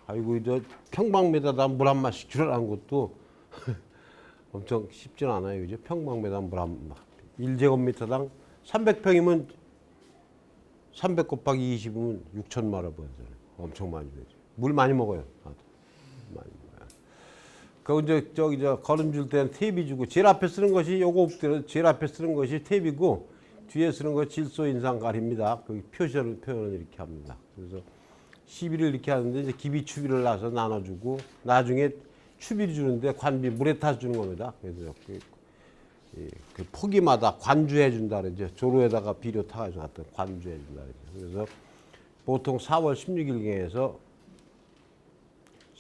아이고 저 평방미터당 물 한 마씩 줄여라는 것도 엄청 쉽진 않아요, 그죠? 평방미터당 물 한 1제곱미터당 300평이면 300 곱하기 20이면 6,000마리 버잖아요. 엄청 많이 되죠. 물 많이 먹어요. 많이 먹어요. 그 이제 저기 저 걸음줄 때는 탭이 주고 제일 앞에 쓰는 것이 요거 없대요. 제일 앞에 쓰는 것이 탭이고 뒤에 쓰는 거 질소 인상 가리입니다. 그 표현을 이렇게 합니다. 그래서 시비를 이렇게 하는데 이제 기비 추비를 나서 나눠주고 나중에 추비를 주는데 관비 물에 타서 주는 겁니다. 그래서 그 포기마다 관주해 준다 그러죠. 조로에다가 비료 타가지고 갖다 관주해 준다 그러죠. 그래서 보통 4월 16일경에서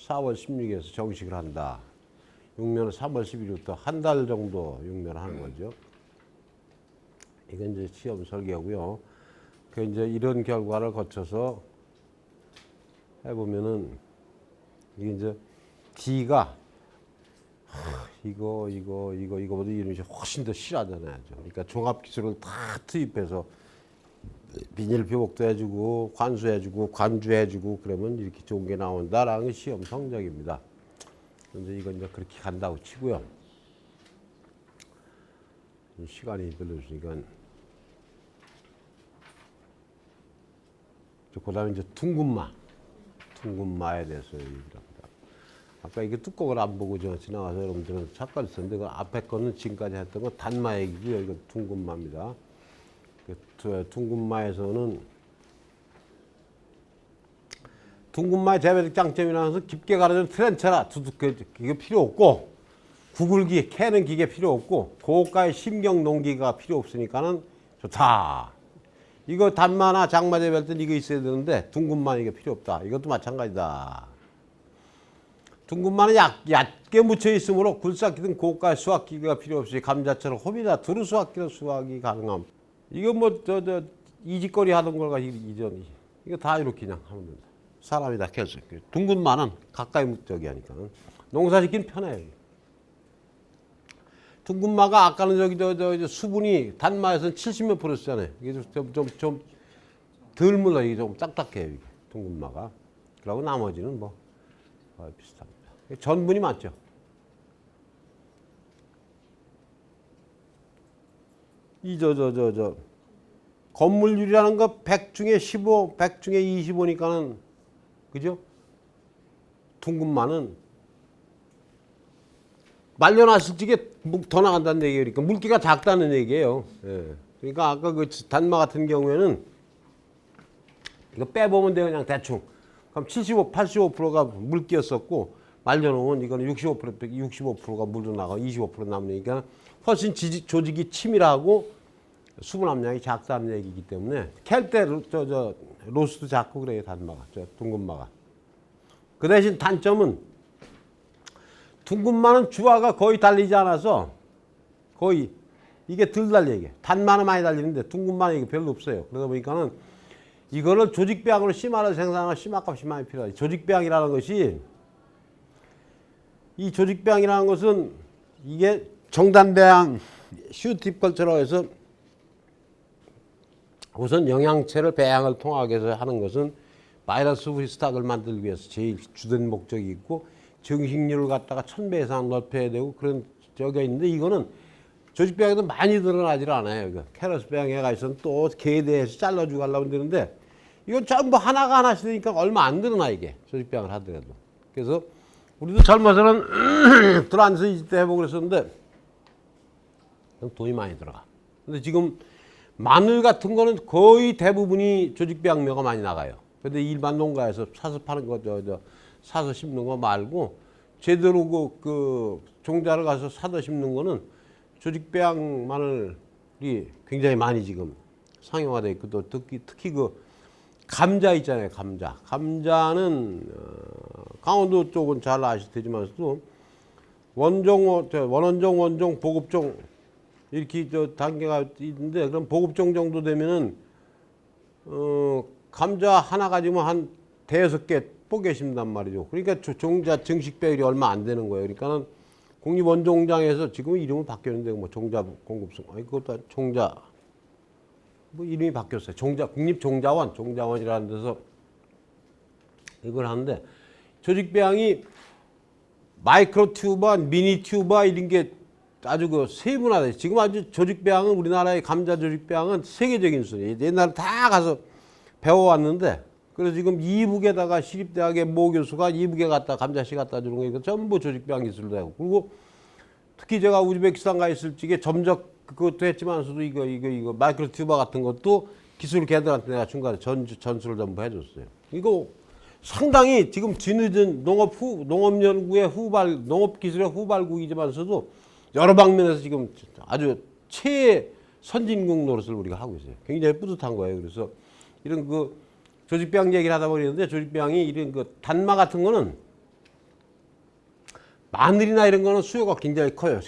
4월 16일에서 정식을 한다. 육면은 3월 11일부터 한 달 정도 육면을 하는 거죠. 이건 이제 시험 설계고요. 그 이제 이런 결과를 거쳐서 해보면은 이게 이제 D가 이거보다 이름이 훨씬 더 실하잖아요. 그러니까 종합 기술을 다 투입해서 비닐 표복도 해주고 관수해주고 관주해주고 그러면 이렇게 좋은 게 나온다라는 게 시험 성적입니다. 그런데 이건 이제 그렇게 간다고 치고요. 시간이 별로 없으니까 그다음에 이제 둥근마에 대해서 얘기를 합니다. 아까 이게 뚜껑을 안 보고 저 지나가서 여러분들은 착각을 했었는데 그 앞에 거는 지금까지 했던 거 단마 얘기고요. 이거 둥근마입니다. 둥근마에서는 둥근마의 대표적 장점이라는 것은 깊게 가려진 트렌처라 두둑해 이게 필요 없고 구글기 캐는 기계 필요 없고 고가의 심경 농기가 필요 없으니까는 좋다. 이거 단마나 장마 재배할 때 이거 있어야 되는데 둥근마 이게 필요 없다. 이것도 마찬가지다. 둥근마는 얕게 묻혀 있으므로 굴삭기든 고가의 수확기가 필요 없이 감자처럼 호미나 두루 수확기로 수확이 가능함. 이거 뭐 이직거리 하던 걸가 이전 이거 다 이렇게 그냥 하면 된다. 사람이 다 캐서 둥근마는 가까이 저기 하니까 농사짓기는 편해요. 둥근마가 아까는 저기 수분이 단마에서는 70몇 %잖아요. 이게 좀 덜 물러 이게 좀 딱딱해요. 이게 둥근마가. 그리고 나머지는 뭐 비슷합니다. 전분이 많죠. 이 건물률이라는 거 100 중에 15, 100 중에 25니까는 그죠? 둥근마는 말려놨을 적에 더 나간다는 얘기예요. 그러니까 물기가 작다는 얘기예요. 예. 그러니까 아까 그 단마 같은 경우에는 이거 빼보면 돼요. 그냥 대충. 그럼 75, 85%가 물기였었고 말려놓으면 이거는 65%가 물로 나가 25% 남으니까 훨씬 조직이 치밀하고 수분 함량이 작다는 얘기이기 때문에 캘 때 로스도 작고 그래요. 단마가, 둥근마가. 그 대신 단점은 둥근마는 주화가 거의 달리지 않아서 거의 이게 덜 달려 이게. 단마는 많이 달리는데 둥근마는 이게 별로 없어요. 그러다 보니까는 이거를 조직배양으로 심화를 생산하면 심화값이 많이 필요하죠. 조직배양이라는 것이 이 조직배양이라는 것은 이게 정단배양 슈팁컬처라고 해서 우선 영양체를 배양을 통하게 해서 하는 것은 바이러스 프리 스탁을 만들기 위해서 제일 주된 목적이 있고 정식률을 갖다가 1000배 이상 넓혀야 되고 그런 적이 있는데 이거는 조직배양에도 많이 드러나질 않아요. 이거 캐러스 배양해가 있으면 또 개에 대해서 잘라주고 하려면 되는데 이건 전부 하나가 하나씩 되니까 얼마 안 드러나 이게 조직배양을 하더라도. 그래서 우리도 젊어서는 트란스 때 해보고 그랬었는데 돈이 많이 들어가. 근데 지금 마늘 같은 거는 거의 대부분이 조직배양료가 많이 나가요. 근데 일반 농가에서 사서 파는 거, 사서 심는 거 말고 제대로 그 종자를 가서 사다 심는 거는 조직배양 마늘이 굉장히 많이 지금 상용화돼 있고 또 특히 그 감자 있잖아요. 감자는 강원도 쪽은 잘 아실 테지만서도 원원종, 보급종 이렇게 단계가 있는데 그럼 보급종 정도 되면은 감자 하나 가지면 한 5개 뽀개 심단 말이죠. 그러니까 종자 정식 배율이 얼마 안 되는 거예요. 그러니까는 국립원종장에서 지금 이름은 바뀌었는데 뭐 종자 공급성 아니 그것도 종자 뭐 이름이 바뀌었어요. 국립종자원이라는 데서 이걸 하는데 조직배양이 마이크로 튜버, 미니 튜버 이런 게 아주 그 세분화돼. 지금 아주 조직배양은 우리나라의 감자 조직배양은 세계적인 순위. 옛날에 다 가서 배워왔는데 그래서 지금 이북에다가 시립대학의 모 교수가 이북에 갔다 감자씨 갖다 주는 거 전부 조직배양 기술로 되고 그리고 특히 제가 우즈베키스탄 가 있을 적에 점적 그것도 했지만서도 이거 마이크로 튜버 같은 것도 기술 걔들한테 내가 중간에 전수를 전부 해줬어요. 이거 상당히 지금 뒤늦은 농업연구의 농업기술의 후발국이지만서도 여러 방면에서 지금 아주 최선진국 노릇을 우리가 하고 있어요. 굉장히 뿌듯한 거예요. 그래서 이런 그 조직배양 얘기를 하다 보니는데 조직배양이 이런 그 단마 같은 거는 마늘이나 이런 거는 수요가 굉장히 커요.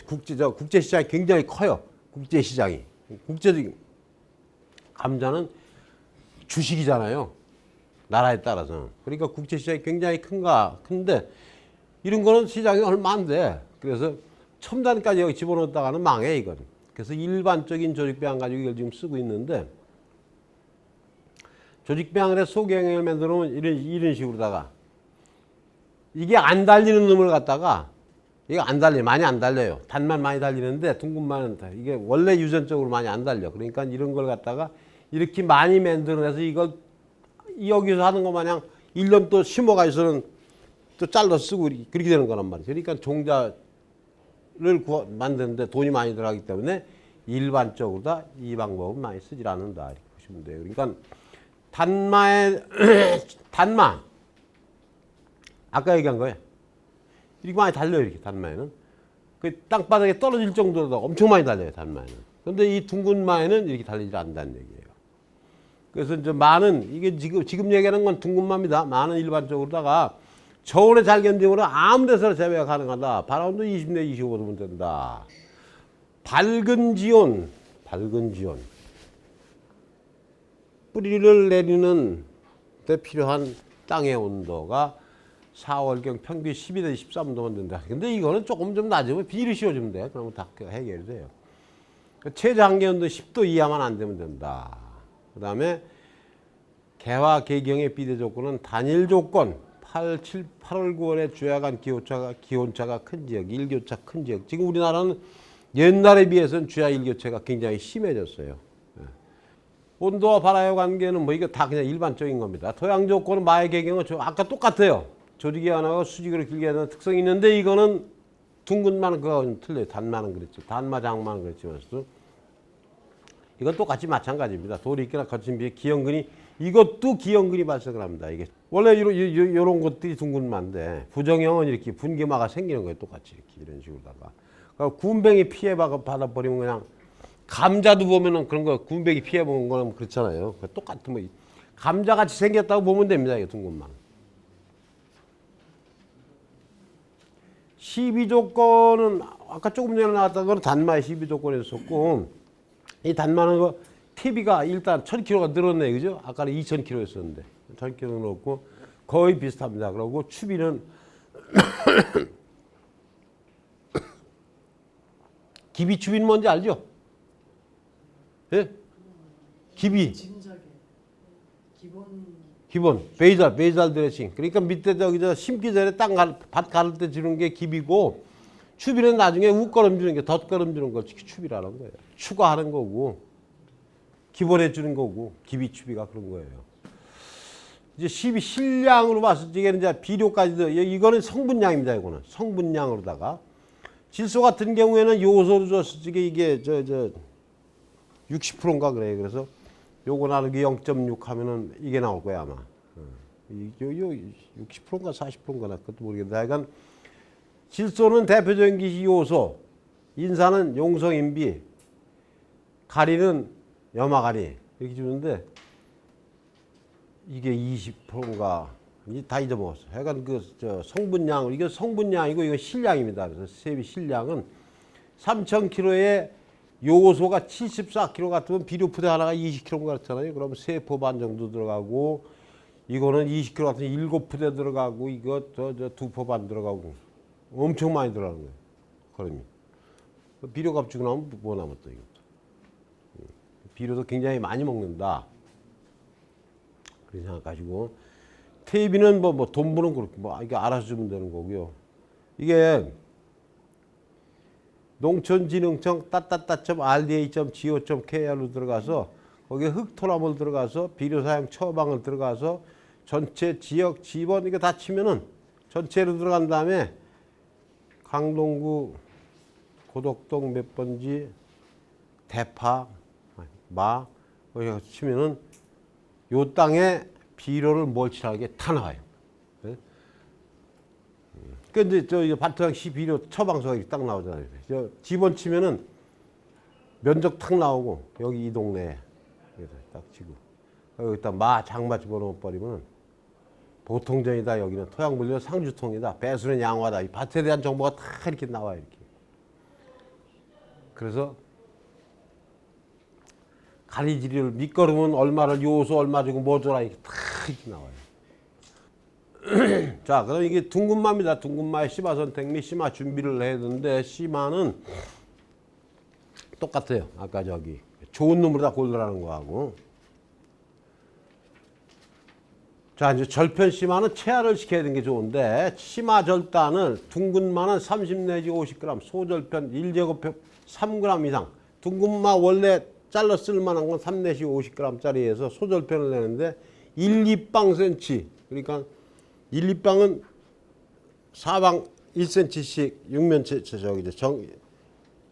국제시장이 굉장히 커요. 국제시장이. 국제적인 감자는 주식이잖아요. 나라에 따라서. 그러니까 국제시장이 굉장히 큰데 이런 거는 시장이 얼마 안 돼. 그래서 첨단까지 여기 집어넣었다가는 망해 이건. 그래서 일반적인 조직배양 가지고 이걸 지금 쓰고 있는데 조직배양을 해서 소경을 만들어 놓으면 이런 식으로다가 이게 안 달리는 놈을 갖다가 이거 많이 안 달려요. 단만 많이 달리는데 둥근만은 이게 원래 유전적으로 많이 안 달려. 그러니까 이런 걸 갖다가 이렇게 많이 만들어내서 이걸 여기서 하는 것 마냥 1년 또 심어가지고는 또 잘라 쓰고 그렇게 되는 거란 말이에요. 그러니까 종자를 만드는데 돈이 많이 들어가기 때문에 일반적으로 다 이 방법은 많이 쓰질 않는다. 이렇게 보시면 돼요. 그러니까 단마 아까 얘기한 거예요. 이렇게 많이 달려요. 이렇게 단마에는 그 땅바닥에 떨어질 정도로 엄청 많이 달려요. 단마에는. 그런데 이 둥근마에는 이렇게 달리지 않는다는 얘기예요. 그래서 이제 마는 이게 지금 얘기하는 건 둥근마입니다. 마는 일반적으로다가 저온에 잘 견디므로 아무 데서나 재배가 가능하다. 바람도 20내 25도 면 된다. 밝은 지온 뿌리를 내리는 데 필요한 땅의 온도가 4월경 평균 12도 13도면 된다. 근데 이거는 조금 좀 낮으면 비를 씌워주면 돼. 그러면 다 해결이 돼요. 최저 한계 온도 10도 이하만 안 되면 된다. 그 다음에 개화 개경의 비대 조건은 단일 조건 8월 9월에 주야간 기온차가 큰 지역, 일교차 큰 지역. 지금 우리나라는 옛날에 비해서는 주야 일교차가 굉장히 심해졌어요. 온도와 바람의 관계는 뭐 이거 다 그냥 일반적인 겁니다. 토양 조건은 마의 개경은 아까 똑같아요. 조직이 하나가 수직으로 길게 하는 특성이 있는데 이거는 둥근마는 그거는 틀려요. 단마는 그랬죠. 단마 장마는 그랬죠. 이건 똑같이 마찬가지입니다. 돌이 있거나 거친 비에 기형근이 이것도 기형근이 발생을 합니다. 이게 원래 이런 것들이 둥근마인데 부정형은 이렇게 분기마가 생기는 거예요. 똑같이 이렇게 이런 식으로다가 그러니까 군뱅이 피해 받아버리면 그냥 감자도 보면은 그런 거 군뱅이 피해 본 거는 그렇잖아요. 똑같은 뭐 감자같이 생겼다고 보면 됩니다. 이게 둥근마. 12조건은 아까 조금 전에 나왔던 거는 단마의 12조건에서 썼고 이 단마는 그 TV가 일단 1000kg가 늘었네. 그죠? 아까는 2000kg였었는데 1000kg 늘었고 거의 비슷합니다. 그리고 추비는 기비추비는 뭔지 알죠? 예? 기비. 기본 베이잘 드레싱. 그러니까 밑에 저 심기 전에 밭 가를 때 주는 게 기비고 추비는 나중에 웃걸음 주는 게 덧걸음 주는 걸 추비라는 거예요. 추가하는 거고 기본해 주는 거고 기비 추비가 그런 거예요. 이제 실량으로 봤을 때는 이제 비료까지도 이거는 성분량입니다. 이거는 성분량으로다가 질소 같은 경우에는 요소로 줬을 때 이게 60%인가 그래요. 그래서 요거 나누기 0.6 하면은 이게 나올 거야 아마. 60%인가 40%인가 나 그것도 모르겠는데 하여간 질소는 대표적인 기시 요소, 인산은 용성인비, 가리는 염화가리 이렇게 주는데 이게 20%인가 다 잊어먹었어. 하여간 성분량 이거 성분량이고 이거 실량입니다. 그래서 세비 실량은 3,000kg에 요소가 74kg 같으면 비료푸대 하나가 20kg 같잖아요. 그러면 3포 반 정도 들어가고 이거는 20kg 같으면 7푸대 들어가고 이거 2포 반 들어가고 엄청 많이 들어가는 거예요. 그러면 비료값 주고 나면 뭐 남았다 이것도. 비료도 굉장히 많이 먹는다. 그렇게 생각하시고 퇴비는 뭐 돈 버는 그렇게 뭐 이게 알아서 주면 되는 거고요. 이게 농촌진흥청 rda.go.kr로 들어가서 거기에 흙토라몰 들어가서 비료사용 처방을 들어가서 전체 지역 지번 이거 다 치면은 전체로 들어간 다음에 강동구 고덕동 몇 번지 대파 마 여기 치면은 요 땅에 비료를 몰칠하게 다 나와요. 근데 저 바트항시 비료 처방서가 이렇게 딱 나오잖아요. 저 지번 치면은 면적 탁 나오고 여기 이 동네에 딱 치고 여기다 마 장마 집어넣어 버리면 보통전이다. 여기는 토양물류 상주통이다. 배수는 양화다. 이 밭에 대한 정보가 다 이렇게 나와요. 이렇게. 그래서 가리지리를 밑거름은 얼마를 요소 얼마 주고 뭐 줘라 이렇게 다 이렇게 나와요. 자, 그럼 이게 둥근마입니다. 둥근마의 심화 선택 및 심화 준비를 해야 되는데 심화는 똑같아요. 아까 저기 좋은 놈으로 다 골라라는 거하고. 자, 이제 절편 심화는 체화를 시켜야 되는 게 좋은데 심화 절단을 둥근마는 30 내지 50g, 소절편 1제곱표 3g 이상. 둥근마 원래 잘라 쓸만한 건 3 내지 50g짜리에서 소절편을 내는데 1, 2빵 센치. 그러니까 1, 2빵은 사방 1cm씩 육면체 저기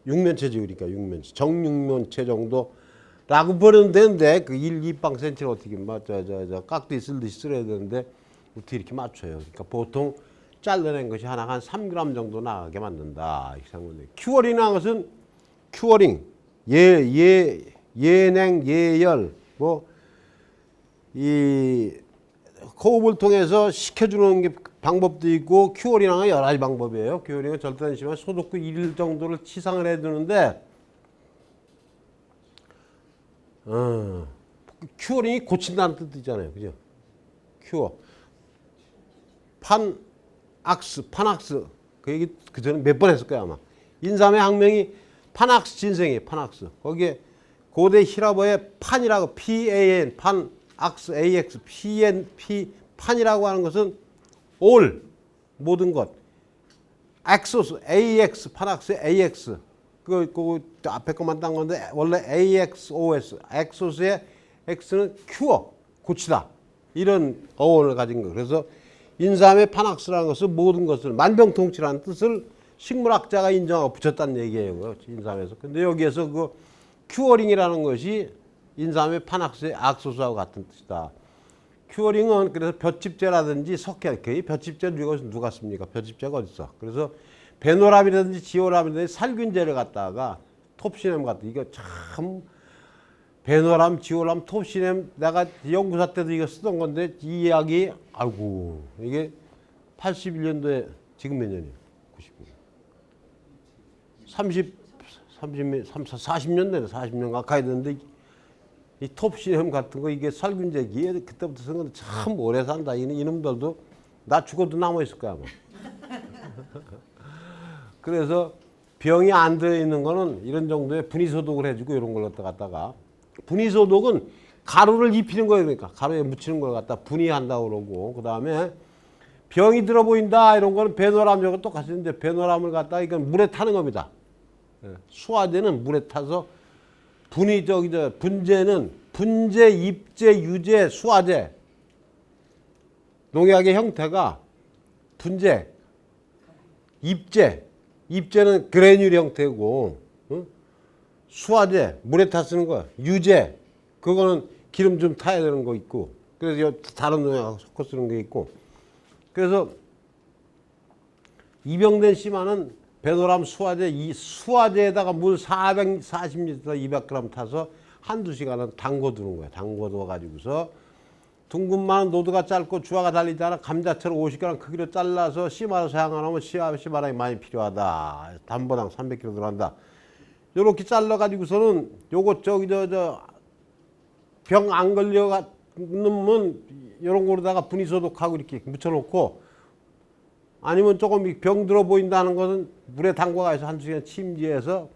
육면체지 그러니까 육면체 정육면체 정도라고 보면 되는데 그 1, 2빵 센치를 어떻게 저 깍두 있을 듯이 쓸어야 되는데 어떻게 이렇게 맞춰요. 그러니까 보통 잘라낸 것이 하나 한 3g 정도 나가게 만든다. 이렇게 생각하는데 큐어링이라는 것은 큐어링 예냉 예열 이 호흡을 통해서 식혀주는 게 방법도 있고 큐어링은 여러 가지 방법이에요. 큐어링은 절단 심한 소독 후 1일 정도를 치상을 해두는데 큐어링이 고친다는 뜻이잖아요. 그죠? 큐어 판악스 그 얘기 그전에 몇 번 했을 거야 아마. 인삼의 학명이 판악스 진생이에요. 판악스 거기에 고대 히라보의 판이라고 PAN 판 악스 AX PN 판이라고 하는 것은 all 모든 것 엑소스 AX 판악스의 AX 그 앞에 것만 딴 건데 원래 AXOS 엑소스의 X는 큐어 고치다 이런 어원을 가진 거. 그래서 인삼의 판악스라는 것은 모든 것을 만병통치라는 뜻을 식물학자가 인정하고 붙였다는 얘기예요. 인삼에서. 근데 여기에서 그 큐어링이라는 것이 인삼의 판악스의 악소수하고 같은 뜻이다. 큐어링은 그래서 볏짚제라든지 석회, 볏짚제를 이것은 누가 씁니까? 볏짚제가 어디 있어? 그래서 베노람이라든지 지오람이라든지 살균제를 갖다가 톱시넴 같은 이거 참 베노람, 지오람, 톱시넴 내가 연구사 때도 이거 쓰던 건데 이 이야기 아이고 이게 81년도에 지금 몇 년이에요? 90년. 40년 되네. 40년 가까이 됐는데 이 톱시넴 같은 거 이게 살균제 그때부터 쓴 건데 참 오래 산다. 이놈들도 나 죽어도 남아 있을 거야 아마. 그래서 병이 안 들어있는 거는 이런 정도의 분리소독을 해주고 이런 걸 갖다가 분리소독은 가루를 입히는 거예요. 그러니까 가루에 묻히는 걸 갖다 분리한다고 그러고 그 다음에 병이 들어 보인다 이런 거는 베노람하고 똑같은데 베노람을 갖다가 이건 물에 타는 겁니다. 수화제는 물에 타서 분제는 분제, 입제, 유제, 수화제 농약의 형태가 분제, 입제는 그래듈 형태고 수화제 물에 타 쓰는 거야. 유제 그거는 기름 좀 타야 되는 거 있고 그래서 다른 농약 섞어 쓰는 게 있고 그래서 입용된 심화는 베노람 수화제 이 수화제에다가 물 440리터 200g 타서 한두 시간은 담궈두는 거야. 담궈둬 가지고서 둥근마는 노드가 짧고 주화가 달리잖아. 감자처럼 50g 크기로 잘라서 심화로 사용하면 심화량이 많이 필요하다. 단보당 300kg 들어간다. 요렇게 잘라 가지고서는 요거 병 안 걸려가는 요런 거로다가 분리소독하고 이렇게 묻혀놓고 아니면 조금 병 들어 보인다는 것은 물에 담궈가서 한두 시간 침지해서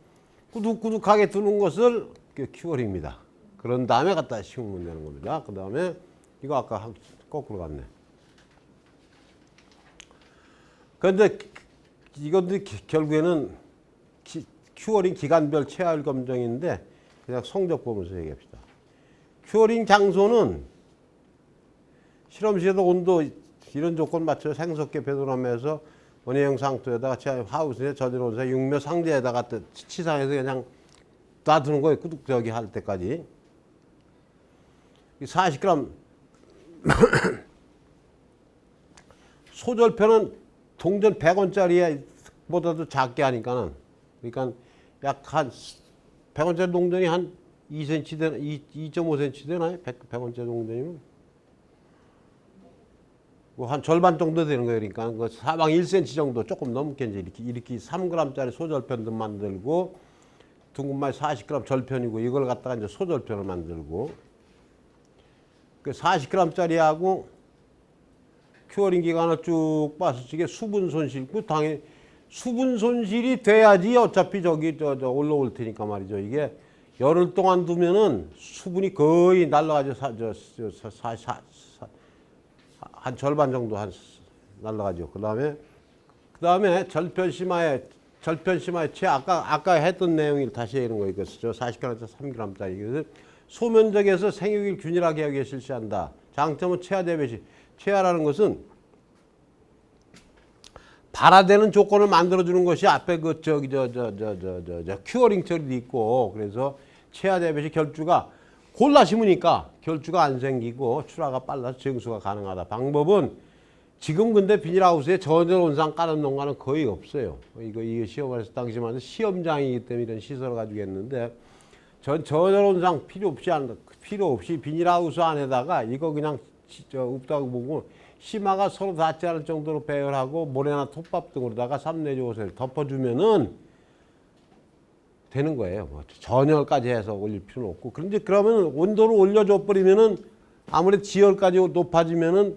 꾸둑꾸둑하게 두는 것을 큐어링입니다. 그런 다음에 갖다 심으면 되는 겁니다. 그 다음에 이거 아까 거꾸로 갔네. 그런데 이것도 결국에는 큐어링 기간별 체열 검정인데 그냥 성적 보면서 얘기합시다. 큐어링 장소는 실험실에서 온도 이런 조건 맞춰 생석계 배도람에서 원예형 상토에다가 하우스에 저지로 온사 육묘 상자에다가 치상해서 그냥 놔두는 거예요. 꾸둑저기 할 때까지. 40g 소절편은 동전 100원짜리보다도 작게 하니까는 그러니까 약 한 100원짜리 동전이 한 2cm 되나 2.5cm 되나요? 100원짜리 동전이면 뭐 한 절반 정도 되는 거예요. 그러니까 그 사방 1cm 정도 조금 넘게 이제 이렇게 3g짜리 소절편도 만들고 둥근말 40g 절편이고 이걸 갖다가 이제 소절편을 만들고 그 40g짜리하고 큐어링 기간을 쭉 봤을 적에 수분 손실, 그 당연히 수분 손실이 돼야지 어차피 저기 올라올 테니까 말이죠. 이게 열흘 동안 두면은 수분이 거의 날라가죠. 한 절반 정도 날라가죠. 그다음에 절편심화의 아까 했던 내용을 다시 하는 거 이것이죠. 40g에서 3g짜리. 그래서 소면적에서 생육을 균일하게 하기 위해 실시한다. 장점은 체화 대비시. 체화라는 것은 발화되는 조건을 만들어주는 것이 앞에 그 큐어링 처리도 있고 그래서 체화 대비시 결주가 골라 심으니까 결주가 안 생기고 출하가 빨라서 정수가 가능하다. 방법은 지금 근데 비닐하우스에 저절 온상 까는 농가는 거의 없어요. 이거 시험을 해서 당시만 시험장이기 때문에 이런 시설을 가지고 했는데 저절 온상 필요 없이 비닐하우스 안에다가 이거 그냥 없다고 보고 심화가 서로 닿지 않을 정도로 배열하고 모래나 톱밥 등으로다가 3내지 5세를 덮어주면은 되는 거예요. 뭐 전열까지 해서 올릴 필요는 없고. 그런데 그러면 온도를 올려줘 버리면은 아무래도 지열까지 높아지면은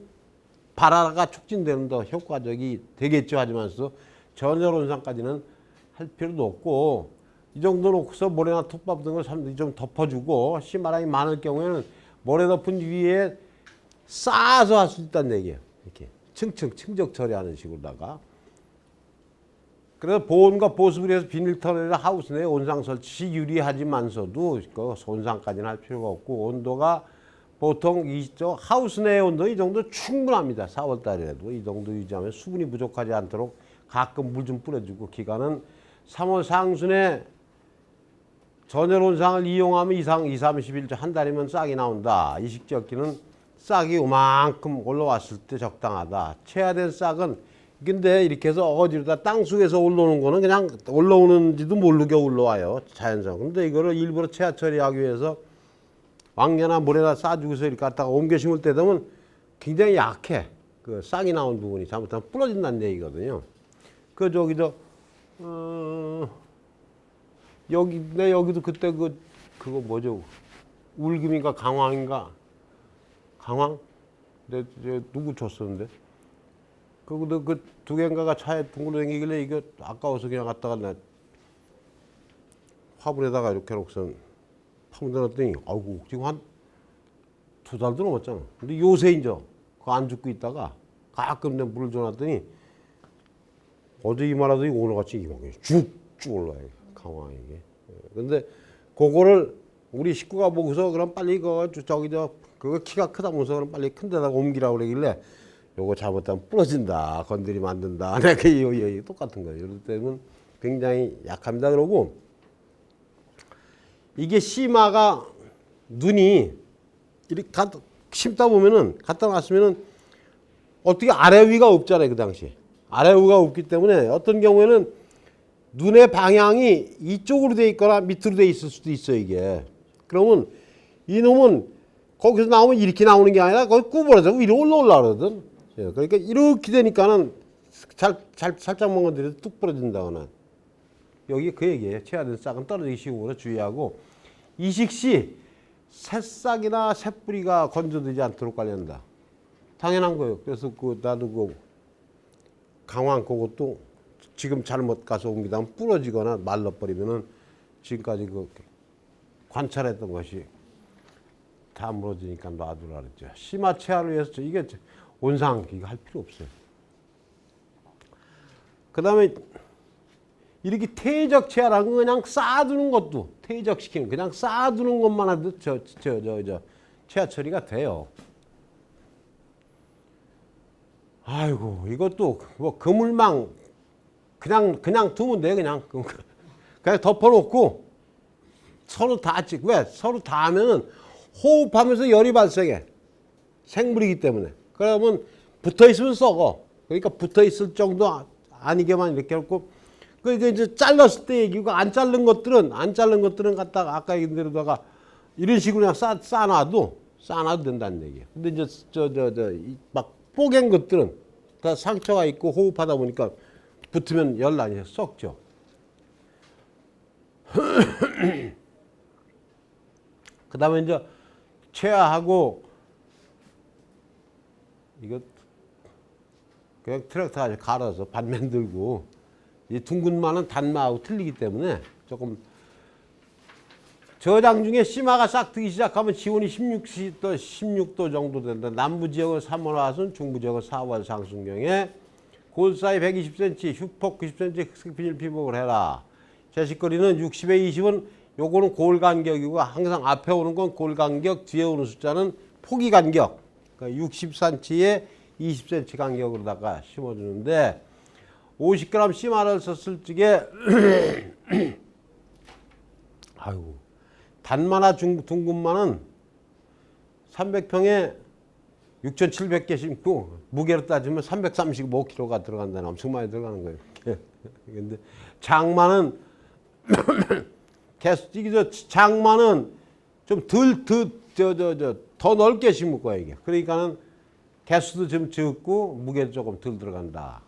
발화가 촉진되는 더 효과적이 되겠죠. 하지만서 전열 온상까지는 할 필요도 없고 이 정도 놓고서 모래나 톱밥 등을 좀 덮어주고 심화량이 많을 경우에는 모래 덮은 위에 쌓아서 할 수 있다는 얘기예요. 이렇게 층적 처리하는 식으로다가. 그래서 보온과 보습을 위해서 비닐터널이나 하우스 내 온상 설치 시 유리하지만서도 그 온상까지는 할 필요가 없고 온도가 보통 하우스 내 온도 이 정도 충분합니다. 4월 달에도 이 정도 유지하면 수분이 부족하지 않도록 가끔 물 좀 뿌려주고 기간은 3월 상순에 전열 온상을 이용하면 2-30일 한 달이면 싹이 나온다. 이식적기는 싹이 요만큼 올라왔을 때 적당하다. 체화된 싹은 근데 이렇게 해서 어디로다 땅속에서 올라오는 거는 그냥 올라오는지도 모르게 올라와요. 자연상. 근데 이거를 일부러 체화 처리하기 위해서 왕려나 모래나 싸주고서 이렇게 갖다가 옮겨 심을 때 되면 굉장히 약해. 그 싹이 나온 부분이 잘못하면 부러진다는 얘기거든요. 그 여기도 그때 그거 뭐죠? 울금인가 강황인가? 강황? 누구 줬었는데? 그 두 개인가가 차에 둥글러다니길래 이거 아까워서 그냥 갖다가 나 화분에다가 이렇게 놓고선 파묻어놨더니 아이고 지금 한 2달도 넘었잖아. 근데 요새 이제 그거 안 죽고 있다가 가끔 내가 물을 줘놨더니 어제 이만하더니 오늘같이 이만해 쭉쭉 올라와요. 강황 이게. 근데 그거를 우리 식구가 보고서 그럼 빨리 그거 그거 키가 크다면서 그럼 빨리 큰 데다가 옮기라고 그러길래 요거 잘못하면 부러진다. 건드리면 안 된다. 내가 이거 똑같은 거예요. 이럴 때는 굉장히 약합니다. 그러고 이게 심화가 눈이 이렇게 심다 보면은 갖다 놨으면은 어떻게 아래 위가 없잖아요. 그 당시에. 아래 위가 없기 때문에 어떤 경우에는 눈의 방향이 이쪽으로 돼 있거나 밑으로 돼 있을 수도 있어요. 이게. 그러면 이놈은 거기서 나오면 이렇게 나오는 게 아니라 거기 구부러져 위로 올라오려거든. 그러니까 이렇게 되니까는 살짝만 건드려도 뚝 부러진다거나. 여기 그 얘기예요. 체화된 싹은 떨어지기 쉬우므로 주의하고 이식 시 새싹이나 새뿌리가 건조되지 않도록 관리한다. 당연한 거예요. 그래서 나도 강황 그것도 지금 잘못 가서 옮기다 보면 부러지거나 말라버리면은 지금까지 관찰했던 것이 다 무너지니까 놔두라 그랬죠. 심화 체화를 위해서 이게 온상 이거 할 필요 없어요. 그다음에 이렇게 퇴적 체화라는 건 그냥 쌓아두는 것도 퇴적시키는 그냥 쌓아두는 것만 해도 체화 처리가 돼요. 아이고 이것도 뭐 그물망 그냥 두면 돼 그냥 덮어놓고 서로 닿지. 왜? 서로 닿으면 호흡하면서 열이 발생해. 생물이기 때문에. 그러면 붙어있으면 썩어. 그러니까 붙어있을 정도 아니게만 이렇게 해놓고 그러니까 이제 잘랐을 때 얘기고 안 자른 것들은 갖다가 아까 얘기한 대로다가 이런 식으로 그냥 싸놔도 된다는 얘기예요. 근데 이제 막 뽀갠 것들은 다 상처가 있고 호흡하다 보니까 붙으면 열나니 썩죠. 그 다음에 이제 체화하고 이거 그냥 트랙터 갈아서 반면 들고 이 둥근마는 단마하고 틀리기 때문에 조금 저장 중에 심화가 싹 트기 시작하면 지온이 16도 정도 된다. 남부 지역은 3월 하순, 중부 지역은 4월 상순경에 골사이 120cm, 흉폭 90cm 흑색비닐 피복을 해라. 제식거리는 60에 20은 요거는 골 간격이고 항상 앞에 오는 건 골 간격, 뒤에 오는 숫자는 포기 간격. 그러니까 60cm에 20cm 간격으로다가 심어주는데 50g 씨마를 썼을 적에 아이고 단마나 둥근마는 300평에 6,700개 심고 무게로 따지면 335kg가 들어간다는 엄청 많이 들어가는 거예요. 근데 장마는 장마는 좀 더 넓게 심을 거야 이게. 그러니까는 개수도 좀 적고 무게도 조금 덜 들어간다.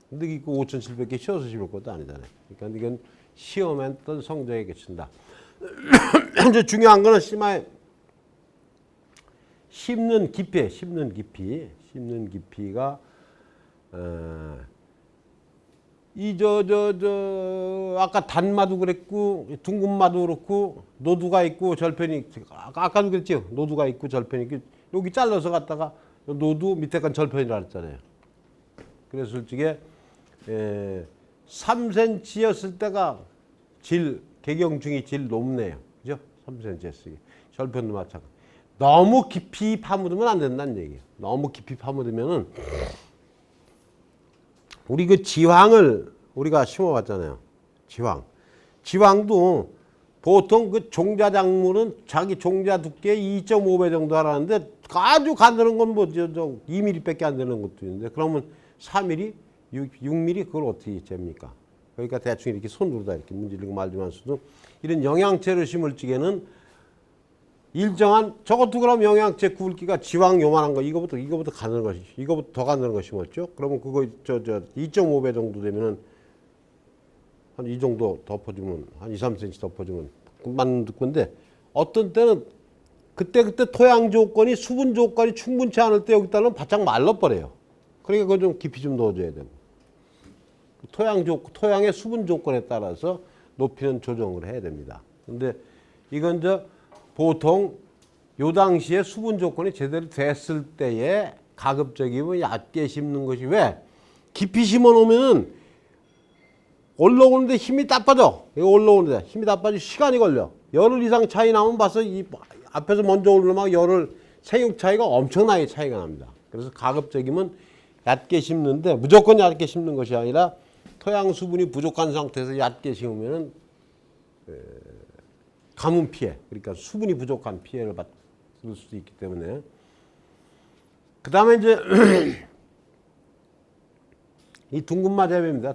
근데 이거 5,700개 씌워서 심을 것도 아니잖아요. 그러니까 이건 시험에 어떤 성적에 그친다. 이제 중요한 거는 심는 깊이가 아까 단마도 그랬고 둥근마도 그렇고 노두가 있고 절편이 아까도 그랬죠. 노두가 있고 절편이 있고 여기 잘라서 갖다가 노두 밑에 건 절편이라 그랬잖아요. 그랬을 적에 3cm였을 때가 개경중이 질 높네요. 그죠? 3cm였으니 절편도 마찬가지. 너무 깊이 파묻으면 안 된다는 얘기예요. 너무 깊이 파묻으면은 우리 그 지황을 우리가 심어봤잖아요. 지황도 보통 그 종자작물은 자기 종자 두께 2.5배 정도 하라는데 아주 가늘은 건 뭐 2mm밖에 안 되는 것도 있는데 그러면 4mm, 6mm 그걸 어떻게 잽니까? 그러니까 대충 이렇게 손으로 다 이렇게 문지르고 말지만서도 이런 영양체를 심을 적에는 일정한 저것도 그럼 영양제 굵기가 지황 요만한 거 이거부터 가는 것이 이거부터 더 가는 거 심었죠. 그러면 그거 2.5배 정도 되면은 한 이 정도 덮어주면 한 2, 3cm 덮어주면 맞는 건데 어떤 때는 그때 토양 조건이 수분 조건이 충분치 않을 때 여기다는 바짝 말라버려요. 그러니까 그거 좀 깊이 좀 넣어줘야 되고 토양의 수분 조건에 따라서 높이는 조정을 해야 됩니다. 근데 이건 보통 요 당시에 수분 조건이 제대로 됐을 때에 가급적이면 얕게 심는 것이 왜? 깊이 심어 놓으면은 올라오는데 힘이 다 빠져. 이거 올라오는데 힘이 다 빠져 시간이 걸려. 열흘 이상 차이 나면 봐서 이 앞에서 먼저 오르면 열흘 생육 차이가 엄청나게 차이가 납니다. 그래서 가급적이면 얕게 심는데 무조건 얕게 심는 것이 아니라 토양 수분이 부족한 상태에서 얕게 심으면은 가뭄 피해, 그러니까 수분이 부족한 피해를 받을 수도 있기 때문에. 그 다음에 이제 이 둥근마 재배입니다.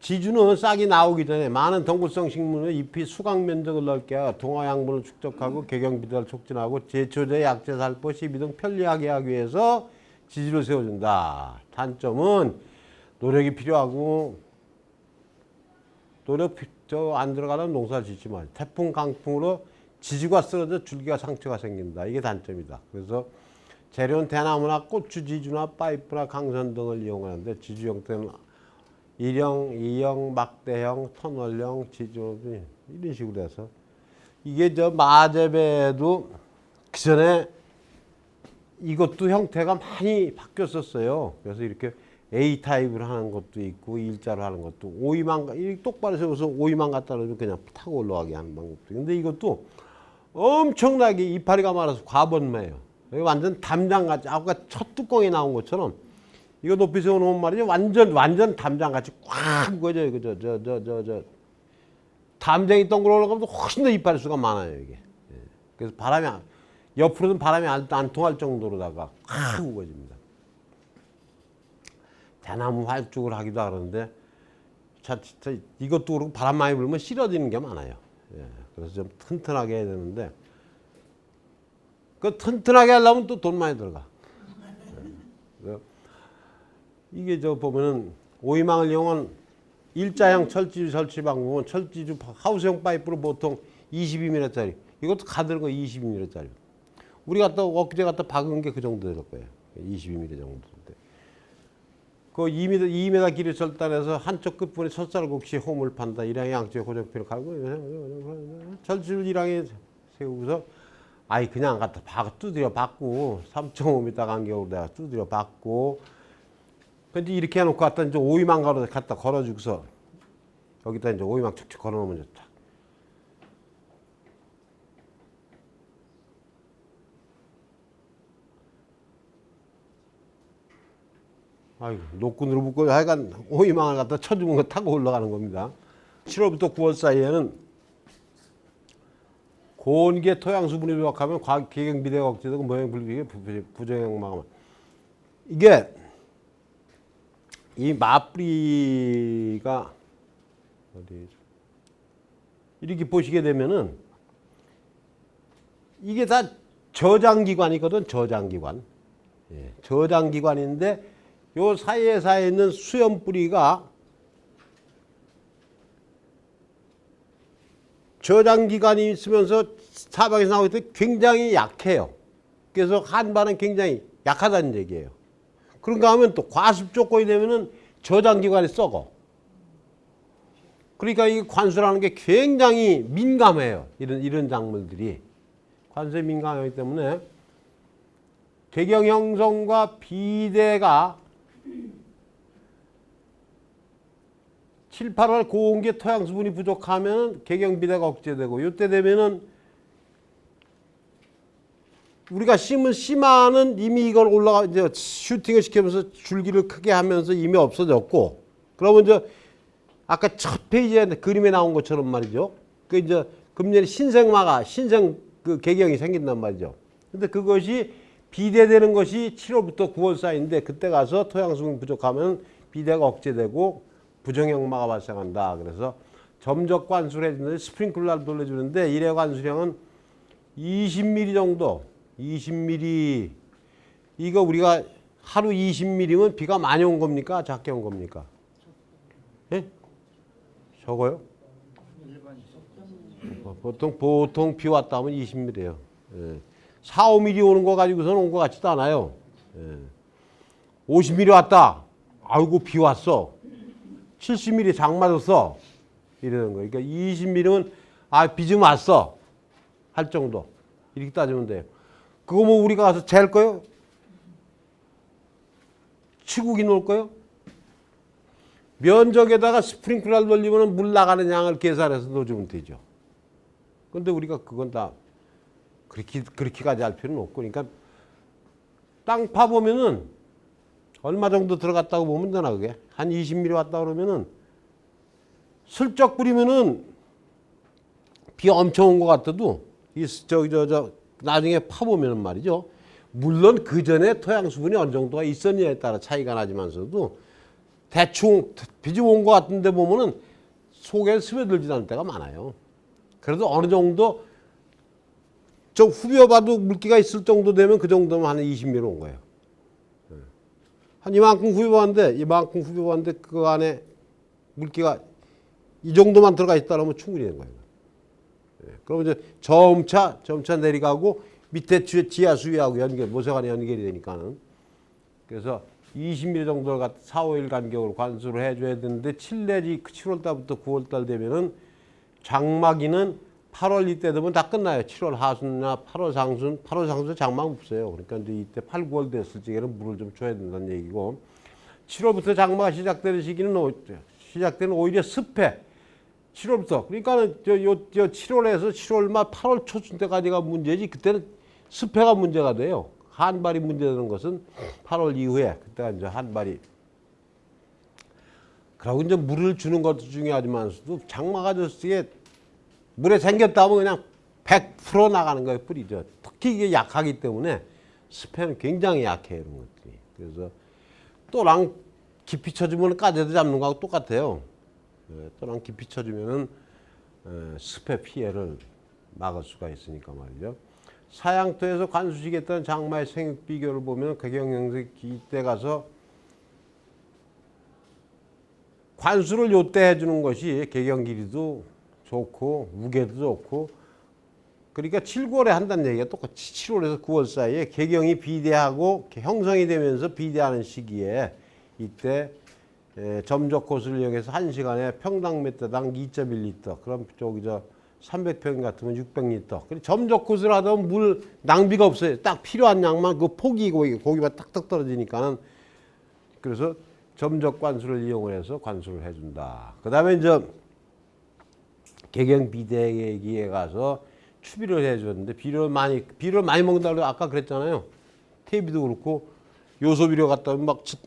지주는 싹이 나오기 전에 많은 덩굴성 식물의 잎이 수강 면적을 넓게 하고 동화 양분을 축적하고 개경 비달을 촉진하고 제초제, 약재, 살포, 시비 등 편리하게 하기 위해서 지지를 세워준다. 단점은 노력이 필요하고 노력 안 들어가는 농사를 짓지 마세요. 태풍, 강풍으로 지지가 쓰러져 줄기가 상처가 생긴다. 이게 단점이다. 그래서 재료는 대나무나 고추 지주나 파이프나 강선 등을 이용하는데 지주 형태는 1형, 2형, 막대형, 터널형, 지주 이런 식으로 해서 이게 마재배도 그 전에 이것도 형태가 많이 바뀌었었어요. 그래서 이렇게 A 타입을 하는 것도 있고 일자로 하는 것도 오이만 똑바로 세워서 오이만 갖다 놓으면 그냥 타고 올라가게 하는 방법도. 근데 이것도 엄청나게 이파리가 많아서 과번매예요. 완전 담장같이 아까 첫 뚜껑이 나온 것처럼 이거 높이 세워놓으면 말이죠. 완전 담장같이 꽉 묶어져요. 저 담장이 덩그러 올라가면 훨씬 더 이파리 수가 많아요 이게. 그래서 옆으로는 바람이 안 통할 정도로다가 꽉 묶어집니다. 대나무 활죽을 하기도 하는데 이것도 그렇고 바람 많이 불면 쓰러지는 게 많아요. 그래서 좀 튼튼하게 해야 되는데 그 튼튼하게 하려면 또 돈 많이 들어가. 이게 저 보면은 오이망을 이용한 일자형 철지주 설치 방법은 철지주 하우스형 파이프로 보통 22mm짜리 이것도 가드는 거 22mm짜리 우리 엊그제 갖다 박은 게 그 정도 될 거예요. 22mm 정도인데 그 2m 길이 절단해서 한쪽 끝부분에 첫살곡시 홈을 판다. 1항의 양쪽에 고정피를 갈고 철지를 1항에 세우고서 아이 그냥 갖다 두드려 박고 3.5m 간격으로 내가 두드려 박고 근데 이렇게 해놓고 갖다 이제 오이망 갖다 걸어주고서 여기다 이제 오이망 척척 걸어놓으면 좋다. 아이고 노끈으로 묶고 하여간 오이망을 갖다 쳐주면 거 타고 올라가는 겁니다. 7월부터 9월 사이에는 고온계 토양 수분이 부족하면 계경 비대가 억제되고 모형 불비게 부정형망 이게 이 맞뿌리가 어디 이렇게 보시게 되면은 이게 다 저장기관이거든. 저장기관. 저장기관인데 요 사이에 있는 수염뿌리가 저장기관이 있으면서 사방에서 나올 때 굉장히 약해요. 그래서 한반은 굉장히 약하다는 얘기예요. 그런가 하면 또 과습 조건이 되면은 저장기관이 썩어. 그러니까 이 관수라는 게 굉장히 민감해요. 이런 작물들이. 관수에 민감하기 때문에 계경 형성과 비대가 7, 8월 고온계 토양 수분이 부족하면 계경 비대가 억제되고 이때 되면은 우리가 심은 씨마는 이미 이걸 이제 슈팅을 시키면서 줄기를 크게 하면서 이미 없어졌고 그러면 이제 아까 첫 페이지에 그림에 나온 것처럼 말이죠. 그 이제 금년에 신생 그 계경이 생긴단 말이죠. 근데 그것이 비대되는 것이 7월부터 9월 사이인데 그때 가서 토양 수분 부족하면 비대가 억제되고 부정형마가 발생한다. 그래서 점적 관수를 해주는데 스프링클러를 돌려주는데 일회 관수량은 20mm 정도. 20mm 이거 우리가 하루 20mm면 비가 많이 온 겁니까? 작게 온 겁니까? 예? 적어요? 보통 비 왔다 하면 20mm예요. 4, 5mm 오는 거 가지고서는 온 거 같지도 않아요. 50mm 왔다. 아이고 비 왔어. 70mm 장 맞았어. 이러는 거예요. 그러니까 20mm면 비 좀 왔어. 할 정도. 이렇게 따지면 돼요. 그거 뭐 우리가 가서 잴 거요? 치국이 놓을 거요? 면적에다가 스프링클러를 돌리면 물 나가는 양을 계산해서 넣어주면 되죠. 그런데 우리가 그건 다 그렇게까지 할 필요는 없고, 그러니까 땅 파보면은 얼마 정도 들어갔다고 보면 되나 그게? 한 20mm 왔다 그러면은 슬쩍 뿌리면은 비 엄청 온 것 같아도 나중에 파보면은 말이죠. 물론 그 전에 토양 수분이 어느 정도가 있었냐에 따라 차이가 나지만서도 대충 비 좀 온 것 같은데 보면은 속에 스며들지 않을 때가 많아요. 그래도 어느 정도 좀 후벼봐도 물기가 있을 정도 되면 그 정도면 한 20mm 온 거예요. 한 이만큼 후벼봤는데 그 안에 물기가 이 정도만 들어가 있다 그러면 충분히 된 거예요. 그러면 이제 점차 내려가고 밑에 지하 수위하고 모세관에 연결이 되니까는. 그래서 20mm 정도를 4, 5일 간격으로 관수를 해줘야 되는데 7월 달부터 9월 달 되면은 장마기는 8월 이때 되면 다 끝나요. 7월 하순이나 8월 상순, 8월 상순 장마 없어요. 그러니까 이제 이때 8, 9월 됐을 적에는 물을 좀 줘야 된다는 얘기고 7월부터 장마가 시작되는 시기는 시작되는 오히려 습해. 7월부터. 그러니까 저 7월에서 7월 말 8월 초순 때까지가 문제지. 그때는 습해가 문제가 돼요. 한발이 문제되는 것은 8월 이후에 그때가 이제 한발이. 그리고 이제 물을 주는 것도 중요하지만서도 장마가 됐을 때 물에 잠겼다 하면 그냥 100% 나가는 거예요, 뿌리죠. 특히 이게 약하기 때문에 습해는 굉장히 약해요, 이런 것들이. 그래서 또랑 깊이 쳐주면 까재도 잡는 거하고 똑같아요. 또랑 깊이 쳐주면은 습해 피해를 막을 수가 있으니까 말이죠. 사양토에서 관수시겠다는 장마의 생육 비교를 보면 개경영색 이때 가서 관수를 요때 해주는 것이 개경 길이도 좋고 무게도 좋고 그러니까 7, 9월에 한다는 얘기가 똑같이 7월에서 9월 사이에 개경이 비대하고 형성이 되면서 비대하는 시기에 이때 점적 코스를 이용해서 1시간에 평당 메터당 2.1리터 그럼 저기 300평 같으면 600리터. 그리고 점적 코스를 하다 보면 물 낭비가 없어요. 딱 필요한 양만 그 폭이 고기가 딱딱 떨어지니까는 그래서 점적 관수를 이용해서 관수를 해준다. 그 다음에 이제 개경 비대기에 가서 추비를 해줬는데 비료를 많이 먹는다고 아까 그랬잖아요. 퇴비도 그렇고 요소 비료 갖다 막 7,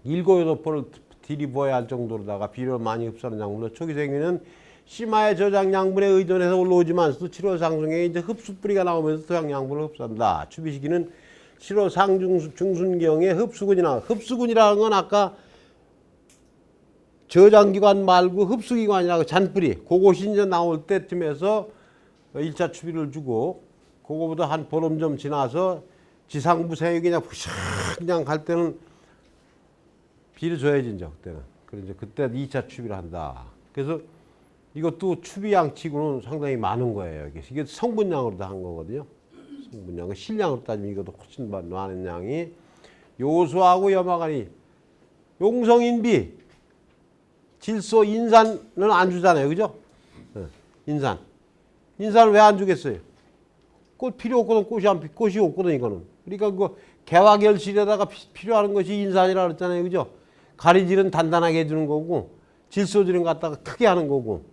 8포를 들이부어야 할 정도로다가 비료를 많이 흡수하는 약물로 초기 생기는 심화의 저장 양분에 의존해서 올라오지만서도 7월 상승에 이제 흡수 뿌리가 나오면서 토양 양분을 흡수한다. 추비 시기는 7월 중순경에 흡수군이라는 건 아까 저장기관 말고 흡수기관이라고 잔뿌리 그것이 이제 나올 때쯤에서 1차 추비를 주고 그거보다 한 보름 좀 지나서 지상부 생육이 그냥 갈 때는 비를 줘야지 이제 그때는. 그래서 그때 2차 추비를 한다. 그래서 이것도 추비 양치고는 상당히 많은 거예요. 이게 성분량으로 다 한 거거든요. 성분량, 실량으로 따지면 이것도 훨씬 많은 양이 요소하고 염화간이 용성인비 질소, 인산은 안 주잖아요. 그죠? 인산을 왜 안 주겠어요? 꽃 필요 없거든. 꽃이 없거든, 이거는. 그러니까 그 개화결실에다가 필요한 것이 인산이라 그랬잖아요. 그죠? 가리질은 단단하게 해주는 거고, 질소질은 갖다가 크게 하는 거고.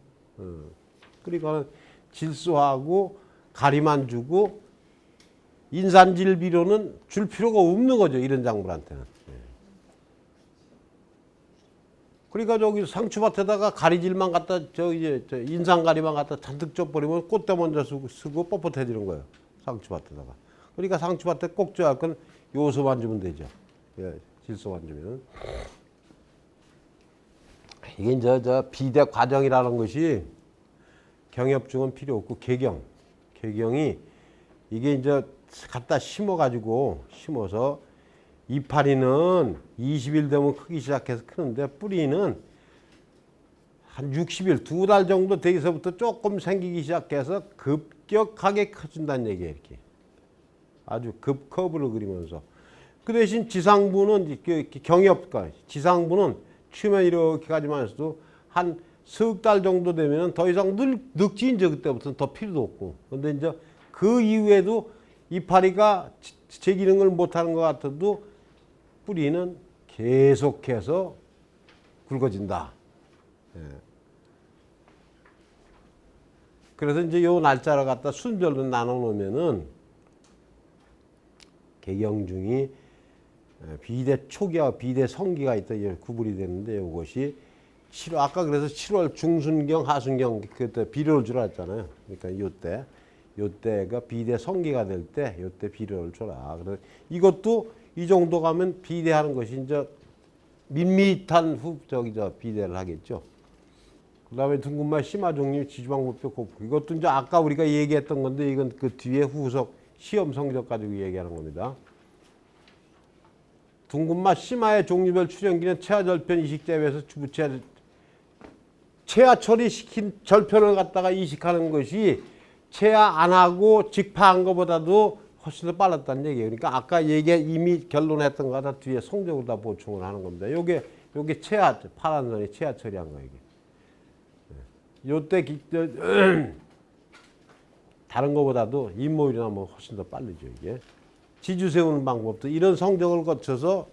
그러니까 질소하고 가리만 주고, 인산질 비료는 줄 필요가 없는 거죠. 이런 작물한테는. 그러니까 저기 상추밭에다가 가리질만 갖다 인산가리만 갖다 잔뜩 쪄버리면 꽃대 먼저 쓰고 뻣뻣해지는 거예요. 상추밭에다가. 그러니까 상추밭에 꼭 줘야 할 건 요소만 주면 되죠. 질소만 주면. 이게 이제 비대 과정이라는 것이 경협증은 필요 없고 개경이 이게 이제 갖다 심어서 이파리는 20일 되면 크기 시작해서 크는데 뿌리는 한 60일, 2달 정도 되기서부터 조금 생기기 시작해서 급격하게 커진다는 얘기예요. 이렇게 아주 급커브를 그리면서 그 대신 지상부는 경협과 지상부는 추면 이렇게 가지만서도 한 석 달 정도 되면 더 이상 늙지 이제 그때부터는 더 필요도 없고 근데 이제 그 이후에도 이파리가 제 기능을 못하는 것 같아도 뿌리는 계속해서 굵어진다. 그래서 이제 요 날짜를 갖다 순별로 나눠 놓으면은 개경중이 비대 초기와 비대 성기가 있다 구분이 되는데 이것이 아까 그래서 7월 중순경 하순경 그때 비료를 주라 했잖아요. 그러니까 요때가 비대 성기가 될 때 요때 비료를 줘라. 그래서 이것도 이 정도 가면 비대하는 것이 이제 밋밋한 비대를 하겠죠. 그다음에 둥근말 심화종류 지주방부표 고프 이것도 이제 아까 우리가 얘기했던 건데 이건 그 뒤에 후속 시험 성적 가지고 얘기하는 겁니다. 둥근맛 심화의 종류별 출현기는 체화절편 이식대회에서 주부체 체화 처리시킨 절편을 갖다가 이식하는 것이 체화 안 하고 직파한 것보다도 훨씬 더 빨랐다는 얘기예요. 그러니까 아까 이미 결론했던 거 다 뒤에 성적으로 다 보충을 하는 겁니다. 요게 체화 파란 선이 체화 처리한 거예요. 요때 다른 것보다도 잇모율이나 뭐 훨씬 더 빠르죠 이게. 지주 세우는 방법도 이런 성적을 거쳐서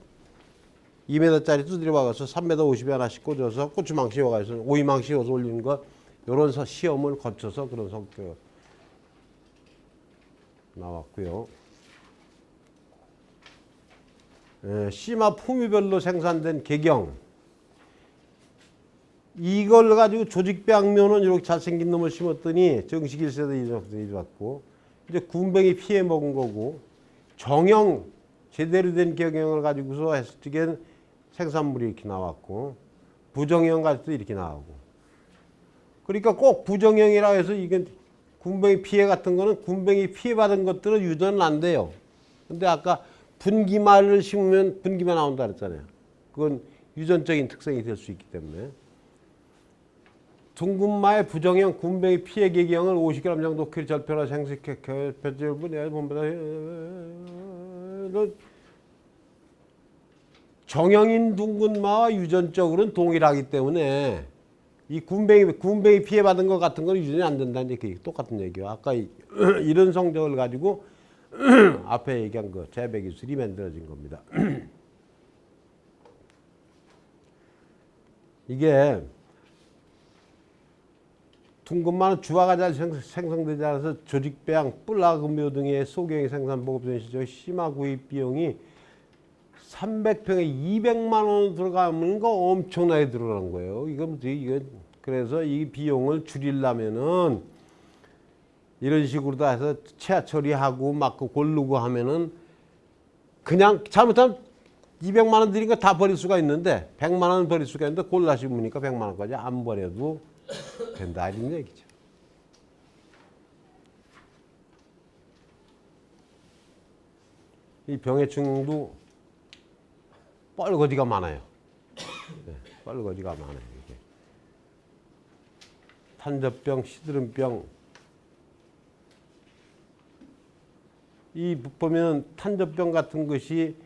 2m짜리 두드려 박아서 3m 50에 하나씩 꽂아서 고추망 씌워가서 오이망 씌워서 올리는 것 이런 시험을 거쳐서 그런 성격 나왔고요. 씨마 품위별로 생산된 개경 이걸 가지고 조직배양면은 이렇게 잘생긴 놈을 심었더니 정식 1세대 이적들이 왔고 이제 군뱅이 피해 먹은 거고 정형 제대로 된 경영을 가지고서 했을 적엔 생산물이 이렇게 나왔고 부정형 가지고 이렇게 나오고 그러니까 꼭 부정형이라 해서 이게 군뱅이 피해 같은 거는 군뱅이 피해 받은 것들은 유전은 안 돼요. 근데 아까 분기말을 심으면 분기만 나온다 그랬잖아요. 그건 유전적인 특성이 될 수 있기 때문에 둥근마의 부정형 군뱅이 피해 개경을 50g 정도 크기 절편화 생식해 결편질분 본보다 정형인 둥근마와 유전적으로는 동일하기 때문에 이 군뱅이 피해 받은 것 같은 건 유전이 안 된다는 얘기 똑같은 얘기예요. 아까 이런 성적을 가지고 앞에 얘기한 그 재배 기술이 만들어진 겁니다. 이게 둥근마는 주화가 잘 생성되지 않아서 조직배양, 뿔라금묘 등의 소경의 생산 보급된 시절 씨마 구입 비용이 300평에 200만 원 들어가면 거 엄청나게 들어가는 거예요. 이게 그래서 이 비용을 줄이려면은 이런 식으로 다 해서 채아 처리하고 막 고르고 하면은 그냥 잘못하면 200만 원 들이니까 다 버릴 수가 있는데 100만 원 버릴 수가 있는데 골라 심으니까 100만 원까지 안 버려도 된다 이런 얘기죠. 이 병해충도 뻘거지가 많아요. 네, 뻘거지가 많아요. 이게. 탄저병, 시드름병. 이 보면 탄저병 같은 것이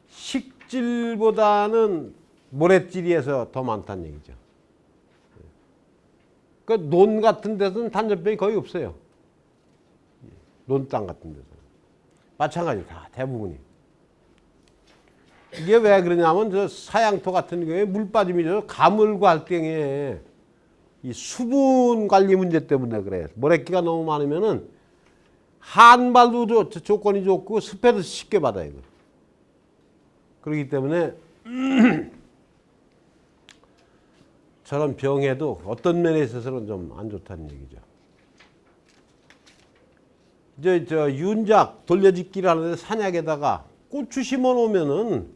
식질보다는 모래질에서 더 많다는 얘기죠. 그 논 같은 데서는 탄저병이 거의 없어요. 논 땅 같은 데서. 마찬가지 다 대부분이. 이게 왜 그러냐면 저 사양토 같은 경우에 물 빠짐이 가물고 할 경우에 이 수분 관리 문제 때문에 그래. 모래기가 너무 많으면은 한발도 조건이 좋고 습해도 쉽게 받아요. 그렇기 때문에 저런 병에도 어떤 면에 있어서는 좀 안 좋다는 얘기죠. 이제 저 윤작 돌려짓기를 하는데 산약에다가 고추 심어 놓으면은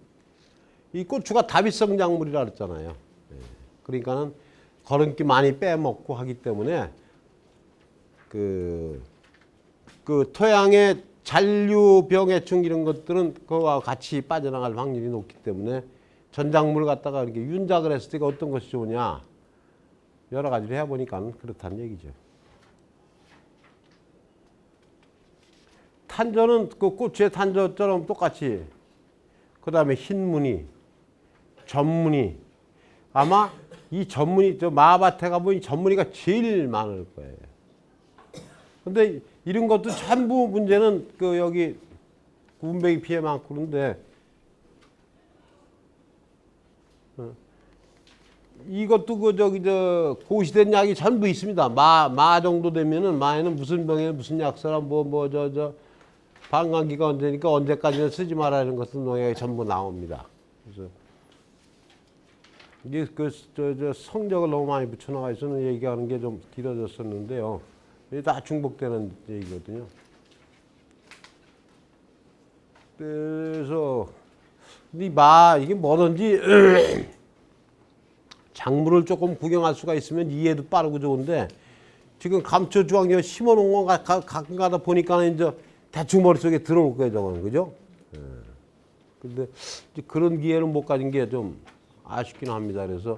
이 고추가 다비성 작물이라 그랬잖아요. 그러니까는 거름기 많이 빼먹고 하기 때문에 그 토양의 잔류 병해충 이런 것들은 그와 같이 빠져나갈 확률이 높기 때문에 전작물을 갖다가 이렇게 윤작을 했을 때 어떤 것이 좋으냐 여러 가지를 해보니까 그렇다는 얘기죠. 탄저는 그 고추의 탄저처럼 똑같이 그 다음에 흰무늬, 전무늬 아마 이 전무늬 저 마밭에 가보니 전무늬가 제일 많을 거예요. 근데 이런 것도 전부 문제는 그 여기 군뱅이 피해 많고 그런데 이것도 그 저기 저 고시된 약이 전부 있습니다. 마 정도 되면은 마에는 무슨 병에 무슨 약사라 저 방광기가 언제니까 언제까지는 쓰지 말아 이런 것은 농약이 전부 나옵니다. 그래서 이게 저 성적을 너무 많이 붙여나가 있어서 얘기하는 게 좀 길어졌었는데요. 이게 다 중복되는 얘기거든요. 그래서 이게 뭐든지 작물을 조금 구경할 수가 있으면 이해도 빠르고 좋은데 지금 감초 주황요 심어놓은 거 가끔 가다 보니까 이제 대충 머릿속에 들어올 거예요, 저거는. 그죠? 근데 그런 기회를 못 가진 게 좀 아쉽긴 합니다. 그래서